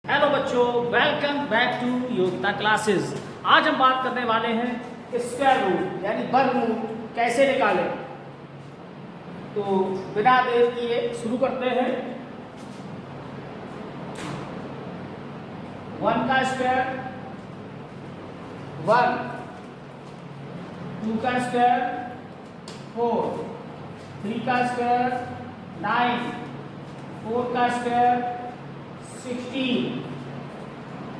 Hello बच्चों, welcome back to Yogita classes. आज हम बात करने वाले हैं स्क्वायर रूट यानी वर्गमूल कैसे निकालें। तो बिना देर किए शुरू करते हैं। 1 का स्क्वायर 1, 2 का स्क्वायर 4, 3 का स्क्वायर 9, 4 का स्क्वायर 16,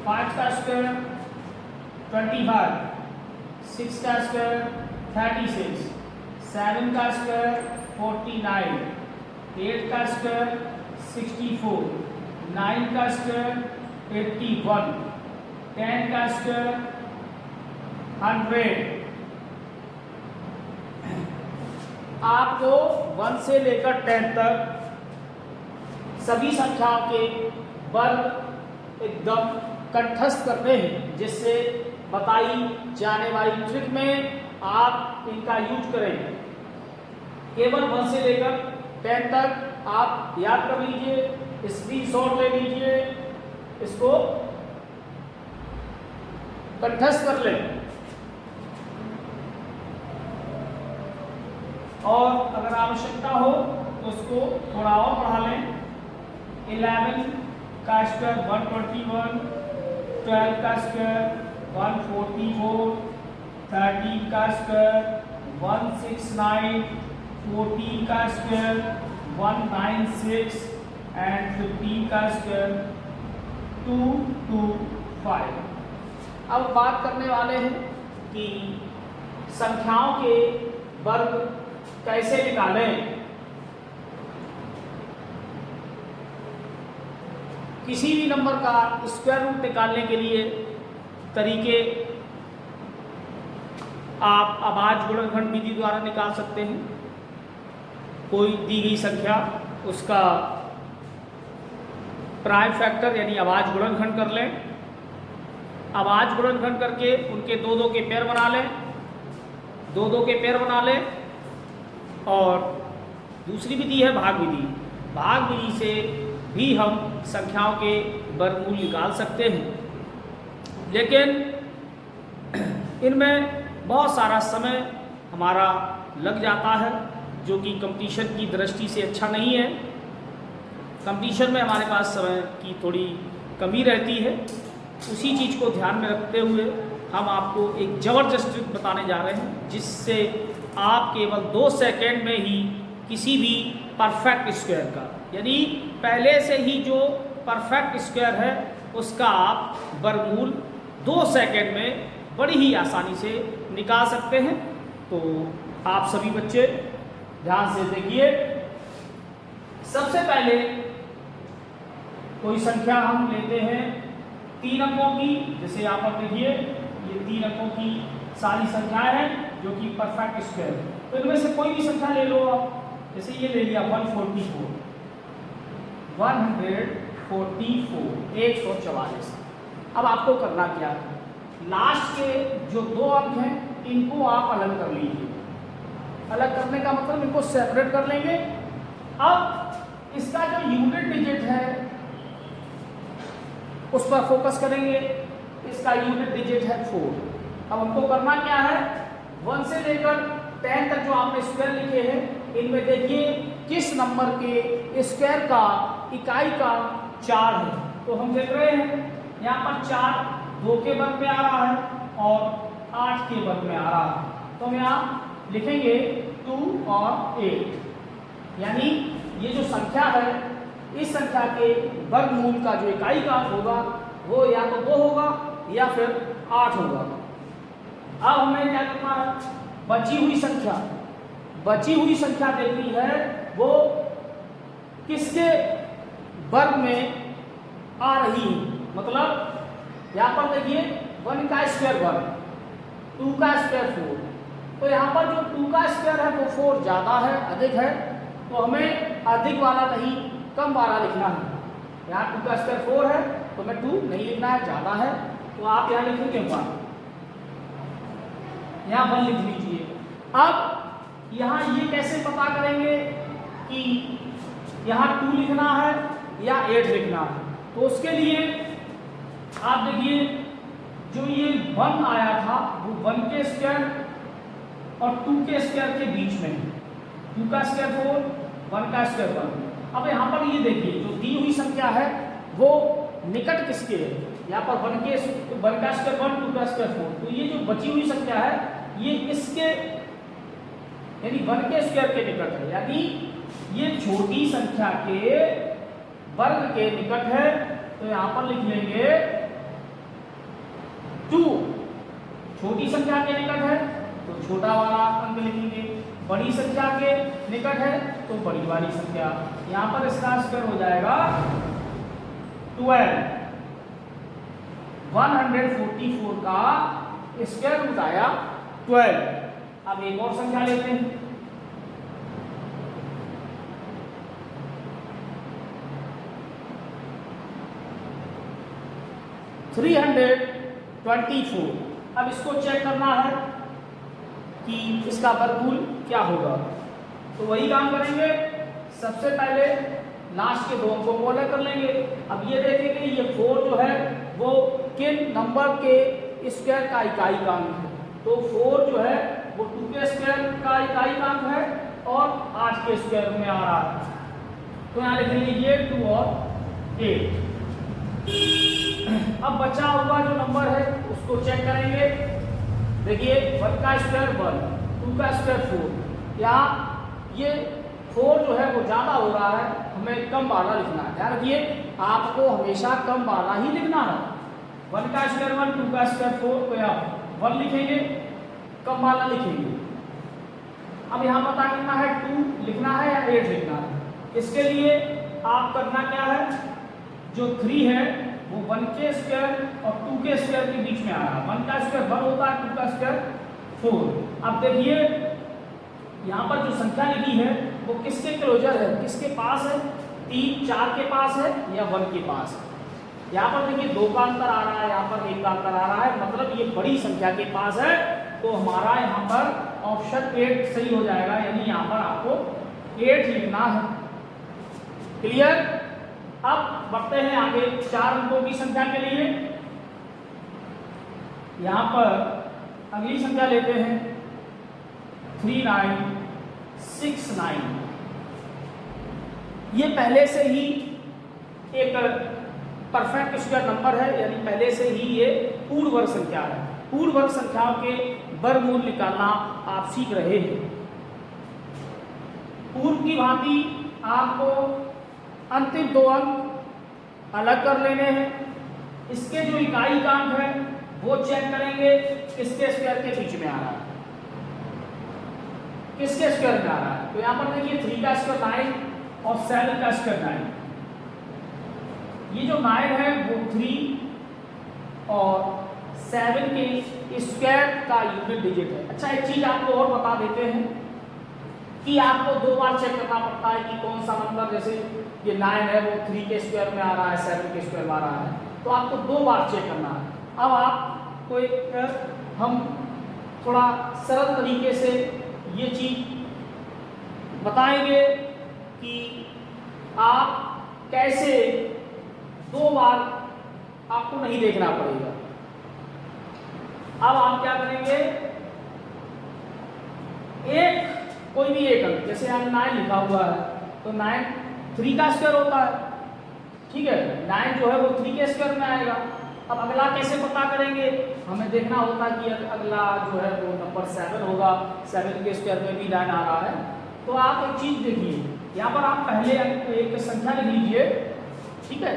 5 का स्क्वायर 25, 6 का स्क्वायर 36, 7 का स्क्वायर 49, 8 का स्क्वायर 64, 9 का स्क्वायर 81, 10 का स्क्वायर 100। आपको 1 से लेकर 10 तक सभी संख्याओं के वर्ग एकदम कंठस्थ करते हैं, जिससे बताई जाने वाली ट्रिक में आप इनका यूज करें। केवल 1 से लेकर 10 तक आप याद कर लीजिए, स्क्रीनशॉट ले लीजिए, इसको कंठस्थ कर लें। और अगर आवश्यकता हो तो उसको थोड़ा और बढ़ा लें। 11 का स्क्वायर 121, 12 का स्क्वायर 144, 13 का स्क्वायर 169, 14 का स्क्वायर 196 एंड 15 का स्क्वायर 225। अब बात करने वाले हैं कि संख्याओं के वर्ग कैसे निकालें। किसी भी नंबर का स्क्वायर रूट निकालने के लिए तरीके आप अभाज्य गुणनखंड विधि द्वारा निकाल सकते हैं। कोई दी गई संख्या, उसका प्राइम फैक्टर यानी अभाज्य गुणनखंड कर लें। अभाज्य गुणनखंड करके उनके दो दो के पेयर बना लें, दो दो के पेयर बना लें। और दूसरी विधि है भाग विधि। भाग विधि से भी हम संख्याओं के वर्गमूल निकाल सकते हैं, लेकिन इनमें बहुत सारा समय हमारा लग जाता है, जो कि कंपटीशन की दृष्टि से अच्छा नहीं है। कंपटीशन में हमारे पास समय की थोड़ी कमी रहती है। उसी चीज़ को ध्यान में रखते हुए हम आपको एक ज़बरदस्त ट्रिक बताने जा रहे हैं, जिससे आप केवल 2 सेकेंड में ही किसी भी परफेक्ट स्क्वायर का, यानी पहले से ही जो परफेक्ट स्क्वायर है, उसका आप वर्गमूल 2 सेकेंड में बड़ी ही आसानी से निकाल सकते हैं। तो आप सभी बच्चे ध्यान से देखिए। सबसे पहले कोई संख्या हम लेते हैं 3 अंकों की। जैसे यहाँ पर देखिए, ये 3 अंकों की सारी संख्याएं हैं जो कि परफेक्ट स्क्वायर है। तो इनमें से कोई भी संख्या ले लो आप। जैसे ये ले लिया 144, 144। अब आपको करना क्या है, लास्ट के जो 2 अंक हैं इनको आप अलग कर लीजिए। अलग करने का मतलब इनको सेपरेट कर लेंगे। अब इसका जो यूनिट डिजिट है उस पर फोकस करेंगे। इसका यूनिट डिजिट है 4। अब हमको करना क्या है, 1 से लेकर 10 तक जो आपने स्क्वायर लिखे हैं, इनमें देखिए किस नंबर के स्क्वायर का इकाई का 4 है। तो हम देख रहे हैं यहाँ पर 4 2 के वर्ग में आ रहा है और 8 के वर्ग में आ रहा है। तो हम यहाँ लिखेंगे 2 और 8, यानी ये जो संख्या है, इस संख्या के वर्गमूल का जो इकाई का होगा वो या तो 2 होगा या फिर 8 होगा। अब हमें क्या करना है, बची हुई संख्या देखनी है वो किसके वर्ग में आ रही है। मतलब यहाँ पर देखिए 1 का स्क्वायर 1, 2 का स्क्वायर 4। तो यहाँ पर जो 2 का स्क्वायर है वो 4 ज़्यादा है, अधिक है। तो हमें अधिक वाला नहीं, कम वाला लिखना है। यहाँ 2 का स्क्वायर 4 है तो हमें 2 नहीं लिखना है, ज़्यादा है। तो आप यहाँ लिखेंगे 1, यहाँ 1 लिख लीजिए। अब यहाँ ये कैसे पता करेंगे कि यहाँ 2 लिखना है या 8 लिखना है। तो उसके लिए आप देखिए जो ये 1 आया था वो 1 के स्क्वायर और 2 के स्क्वायर के बीच में है। 2 का स्क्वायर 4, 1 का स्क्वायर 1। अब यहाँ पर ये देखिए जो दी हुई संख्या है वो निकट किसके है, यहाँ पर 1 का स्क्वायर 1, 2 का स्क्वायर 4। तो ये जो बची हुई संख्या है ये इसके यानी 1 के स्क्वायर के निकट है, यानी ये छोटी संख्या के वर्ग के निकट है। तो यहाँ पर लिख लेंगे 2 छोटी संख्या के निकट है तो छोटा वाला अंक लिखेंगे, बड़ी संख्या के निकट है तो बड़ी वाली संख्या। यहाँ पर इसका स्क्वायर हो जाएगा 12। 144 का स्क्वायर रूट आया 12। अब एक और संख्या लेते हैं, (324). अब इसको चेक करना है कि इसका वर्गमूल क्या होगा। तो वही काम करेंगे, सबसे पहले लास्ट के 2 अंकों को अलग कर लेंगे। अब ये देखेंगे ये 4 जो है वो किन नंबर के स्क्वायर का इकाई का अंक है। तो 4 जो है वो 2 के स्क्वायर का इकाई का अंक है और 8 के स्क्वायर में आ रहा है। तो यहाँ लिख लीजिए 2 और 8। अब बचा हुआ जो नंबर है उसको चेक करेंगे। देखिए 1 का स्क्वायर 1, 2 का स्क्वायर 4। यहाँ ये 4 जो है वो ज़्यादा हो रहा है, हमें कम वाला लिखना है। ध्यान रखिए आपको हमेशा कम वाला ही लिखना है। 1 का स्क्वायर 1, 2 का स्क्वायर 4 को आप 1 लिखेंगे, कम वाला लिखेंगे। अब यहाँ पता करना है 2 लिखना है या 8 लिखना है। इसके लिए आप करना क्या है, जो 3 है वो 1 के स्क्वायर और 2 के स्क्वायर के बीच में आ रहा है। 1 का स्क्वायर 1 होता है, 2 का स्क्वायर 4। अब देखिए यहाँ पर जो संख्या लिखी है वो किसके क्लोजर है, किसके पास है, 3, 4 के पास है या 1 के पास है। यहाँ पर देखिए 2 का अंतर आ रहा है, यहाँ पर 1 का अंतर आ रहा है, मतलब ये बड़ी संख्या के पास है। तो हमारा यहाँ पर ऑप्शन 8 सही हो जाएगा, यानी यहाँ पर आपको 8 लिखना है। क्लियर। अब बढ़ते हैं आगे 4 अंकों की संख्या के लिए। यहाँ पर अगली संख्या लेते हैं 3969। ये पहले से ही एक परफेक्ट स्क्वायर नंबर है, यानी पहले से ही ये पूर्ण वर्ग संख्या है। पूर्ण वर्ग संख्याओं के वर्गमूल निकालना आप सीख रहे हैं। पूर्व की भांति आपको अंतिम 2 अंक अलग कर लेने हैं। इसके जो इकाई का अंक है वो चेक करेंगे किसके स्क्वायर के बीच में आ रहा है, किसके स्क्वायर में आ रहा है। तो यहाँ पर देखिए 3 का स्क्वायर 9 और 7 का स्क्वायर 9। ये जो 9 है वो 3 और 7 के स्क्वायर का यूनिट डिजिट है। अच्छा एक चीज आपको और बता देते हैं कि आपको 2 बार चेक करना पड़ता है कि कौन सा नंबर, जैसे ये 9 है वो 3 के स्क्वायर में आ रहा है, 7 के स्क्वायर में आ रहा है, तो आपको 2 बार चेक करना है। अब आपको एक हम थोड़ा सरल तरीके से ये चीज बताएंगे कि आप कैसे 2 बार आपको नहीं देखना पड़ेगा। अब आप क्या करेंगे, कोई भी एक अंक, जैसे यहाँ 9 लिखा हुआ है तो 9 3 का स्क्वायर होता है, ठीक है। 9 जो है वो 3 के स्क्वायर में आएगा। अब अगला कैसे पता करेंगे, हमें देखना होता है कि अगला जो है वो नंबर 7 होगा, 7 के स्क्वायर में भी 9 आ रहा है। तो आप एक चीज देखिए, यहाँ पर आप पहले एक संख्या लिख लीजिए, ठीक है,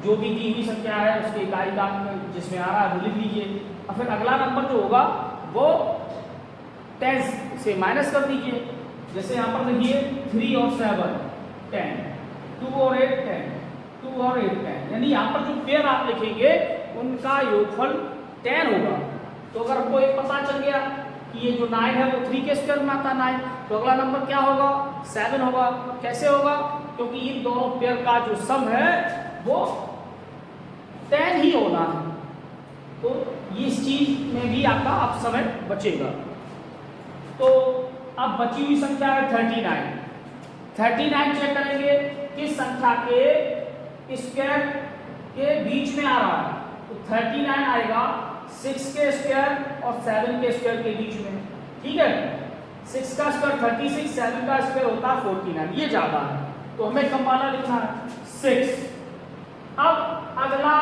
जो भी दी हुई संख्या है उसके इकाई का अंक जिसमें आ रहा है वो लिख लीजिए। और फिर अगला नंबर जो होगा वो 10 से माइनस कर दीजिए। जैसे यहाँ पर देखिए 3 और 7 10, 2 और 8 10, 2 और 8 10, यानी यहाँ पर जो पेयर आप लिखेंगे उनका योगफल 10 होगा। तो अगर हमको एक पता चल गया कि ये जो 9 है वो 3 के स्क्वायर में आता है 9, तो अगला नंबर क्या होगा, 7 होगा। कैसे होगा, क्योंकि इन दोनों पेयर का जो सम है वो 10 ही होना है। तो इस चीज में भी आपका अब समय बचेगा। तो अब बची हुई संख्या है 39। 39 चेक करेंगे किस संख्या के स्क्वायर के बीच में आ रहा है। तो 39 आएगा 6 के स्क्वायर और 7 के स्क्वायर के बीच में, ठीक है। 6 का स्क्वायर 36, 7 का स्क्वायर होता है 49, ये ज्यादा है तो हमें कम वाला लिखना है 6। अब अगला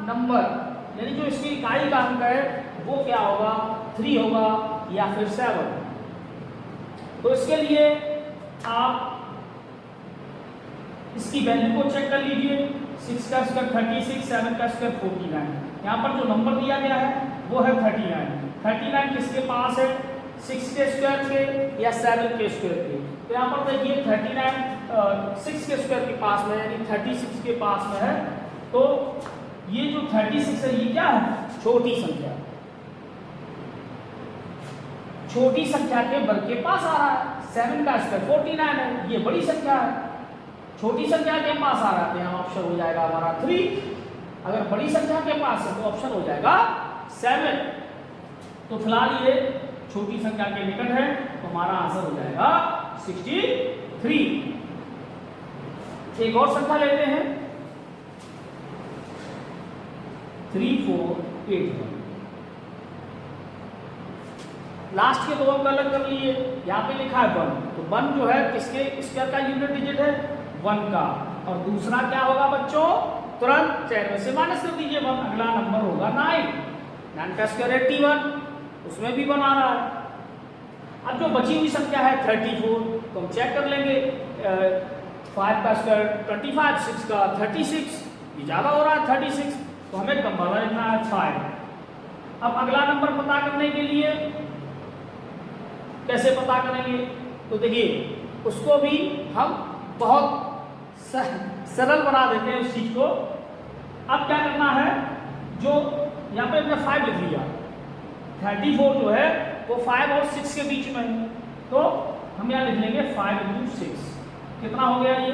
नंबर यानी जो इसकी इकाई का अंक है वो क्या होगा, 3 होगा या फिर 7। तो इसके लिए आप इसकी वैल्यू को चेक कर लीजिए। 6 का स्क्वायर 36, 7 का स्क्वायर 49। यहाँ पर जो नंबर दिया गया है वो है 39। 39 किसके पास है, 6 के स्क्वायर के या 7 के स्क्वायर के। तो यहाँ पर देखिए 39 6 के स्क्वायर के पास में यानी 36 के पास में है। तो ये जो 36 है ये क्या है, छोटी संख्या, छोटी संख्या के वर्ग के पास आ रहा है। 7 का स्क्वायर 49 है, ये बड़ी संख्या है, छोटी संख्या के पास आ रहा है तो यहाँ ऑप्शन हो जाएगा हमारा 3। अगर बड़ी संख्या के पास है तो ऑप्शन हो जाएगा 7। तो फिलहाल ये छोटी संख्या के निकट है तो हमारा आंसर हो जाएगा 63। एक और संख्या लेते हैं 3, 4, 8, 1। लास्ट के दो अंक अलग कर लिए। यहाँ पे लिखा है 1, तो 1 जो है किसके स्क्वायर का यूनिट डिजिट है, 1 का। और दूसरा क्या होगा बच्चों, तुरंत चेयर में से माइनस कर दीजिए 1। अगला नंबर होगा 9। 9 का स्क्वायर 81, उसमें भी 1 आ रहा है। अब जो बची हुई संख्या है 34, तो हम चेक कर लेंगे। 5 का स्क्वायर 25, 6 का 36, ये ज़्यादा हो रहा है 36, तो हमें कम वाला लिखना है 5। अब अगला नंबर पता करने के लिए कैसे पता करेंगे, तो देखिए उसको भी हम बहुत सरल बना देते हैं उस चीज को। अब क्या करना है, जो यहाँ पे हमने 5 लिख लिया, 34 जो है वो 5 और 6 के बीच में है, तो हम यहाँ लिख लेंगे 5 × 6। कितना हो गया ये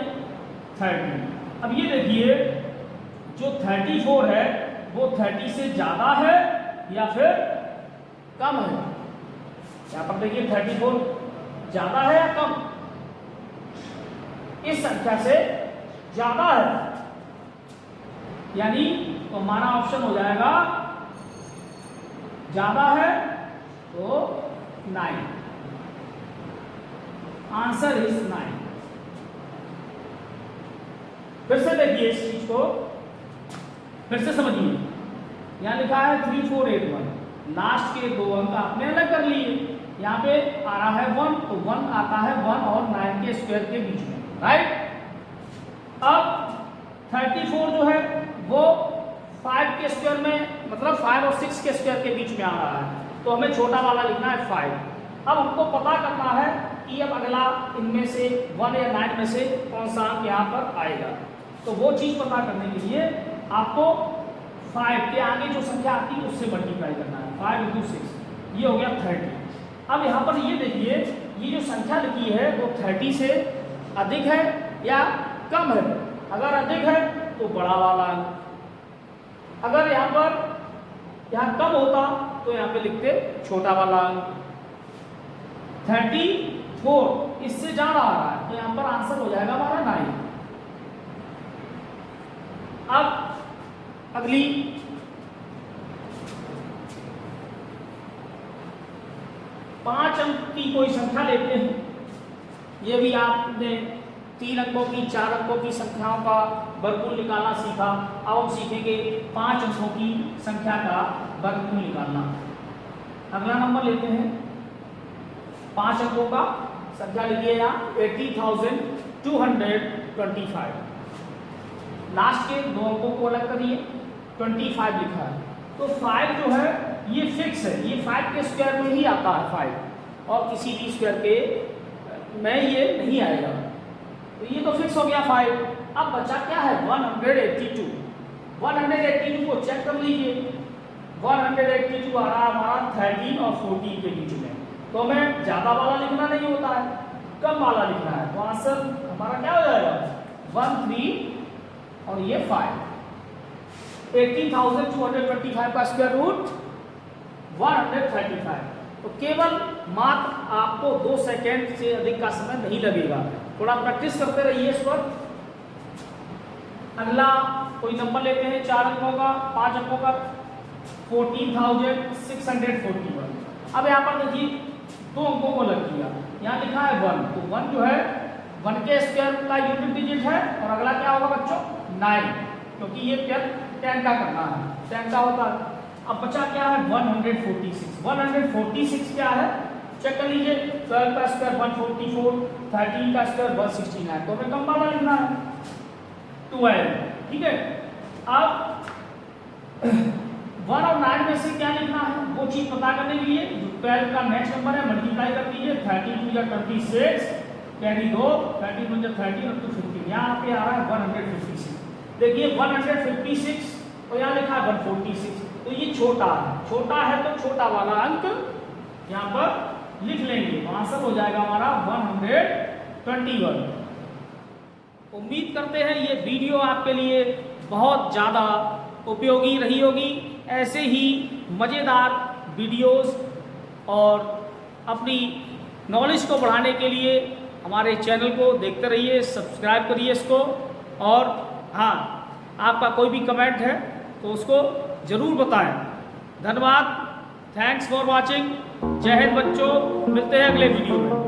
30। अब ये देखिए जो 34 है वो 30 से ज्यादा है या फिर कम है। यहाँ पर देखिए 34 ज्यादा है या कम, इस संख्या से ज्यादा है, यानी तो हमारा ऑप्शन हो जाएगा ज्यादा है तो 9। Answer is 9। फिर से देखिए इस चीज को, फिर से समझिए। यहां लिखा है 3, 4, 8, 1। लास्ट के दो अंक आपने अलग कर लिए। यहाँ पे आ रहा है 1, तो 1 आता है 1 और 9 के स्क्वायर के बीच में, राइट। अब 34 जो है वो 5 के स्क्वायर में, मतलब 5 और 6 के स्क्वायर के बीच में आ रहा है, तो हमें छोटा वाला लिखना है 5। अब हमको पता करना है कि अब अगला इनमें से 1 या 9 में से कौन सा अंक यहाँ पर आएगा। तो वो चीज़ पता करने के लिए आपको 5 के आगे जो संख्या आती है उससे मल्टीप्लाई करना है। 5 × 6, ये हो गया 30। अब यहाँ पर ये देखिए, ये जो संख्या लिखी है वो 30 से अधिक है या कम है। अगर अधिक है तो बड़ा वाला अंक, अगर यहाँ कम होता तो यहाँ पे लिखते छोटा वाला अंक। 34 इससे ज्यादा आ रहा है तो यहाँ पर आंसर हो जाएगा हमारा 9। अब अगली पांच अंक की कोई संख्या लेते हैं। ये भी आपने 3 अंकों की, 4 अंकों की संख्याओं का वर्गमूल निकालना सीखा। अब हम सीखेंगे 5 अंकों की संख्या का वर्गमूल निकालना। अगला नंबर लेते हैं 5 अंकों का संख्या लिखिए यहाँ 80,225। लास्ट के दो अंकों को अलग करिए, 25 लिखा है, तो 5 जो है ये फिक्स है, ये 5 के स्क्वायर में ही आता है 5, और किसी भी स्क्वायर के में ये नहीं आएगा, तो ये तो फिक्स हो गया 5। अब बचा क्या है 182। 182 को चेक कर लीजिए। 182 आ रहा है हमारा 13 और 14 के बीच में, तो हमें ज्यादा वाला लिखना नहीं होता है, कम वाला लिखना है। तो आंसर हमारा क्या हो जाएगा 13 और ये 5। 80,225 का स्क्वायर रूट 135। तो केवल मात्र आपको 2 सेकेंड से अधिक का समय नहीं लगेगा, थोड़ा प्रैक्टिस करते रहिए इस पर। अगला कोई नंबर लेते हैं 4 अंकों का, 5 अंकों का, 14,641। अब यहाँ पर देखिए 2 अंकों को लग किया, यहाँ लिखा है 1, तो 1 जो है 1 के स्क्वायर का यूनिट डिजिट है, और अगला क्या होगा बच्चों 9, क्योंकि ये पेयर 10 का करना है, 10 का होता है। अब बचा क्या है 146, 146 क्या है चेक कर लीजिए, 12 का स्क्वायर 144, 13 का स्क्वायर 169, तो हमें कम वाला लिखना है 12, ठीक है। अब 1 और 9 में से क्या लिखना है वो चीज पता करने के लिए 12 का नेक्स्ट नंबर है, मल्टीप्लाई कर दीजिए, 13 2 26, कैरी 2, 13 2 13 और 2 15, यहाँ पे आ रहा है 156। देखिए 156 और यहाँ लिखा है 146, तो ये छोटा है तो छोटा वाला अंक यहाँ पर लिख लेंगे, वहां सब हो जाएगा हमारा 121। उम्मीद करते हैं ये वीडियो आपके लिए बहुत ज़्यादा उपयोगी रही होगी। ऐसे ही मज़ेदार वीडियोस और अपनी नॉलेज को बढ़ाने के लिए हमारे चैनल को देखते रहिए, सब्सक्राइब करिए इसको, और हाँ आपका कोई भी कमेंट है तो उसको ज़रूर बताएं। धन्यवाद, थैंक्स फॉर वॉचिंग। जय हिंद बच्चों, मिलते हैं अगले वीडियो में।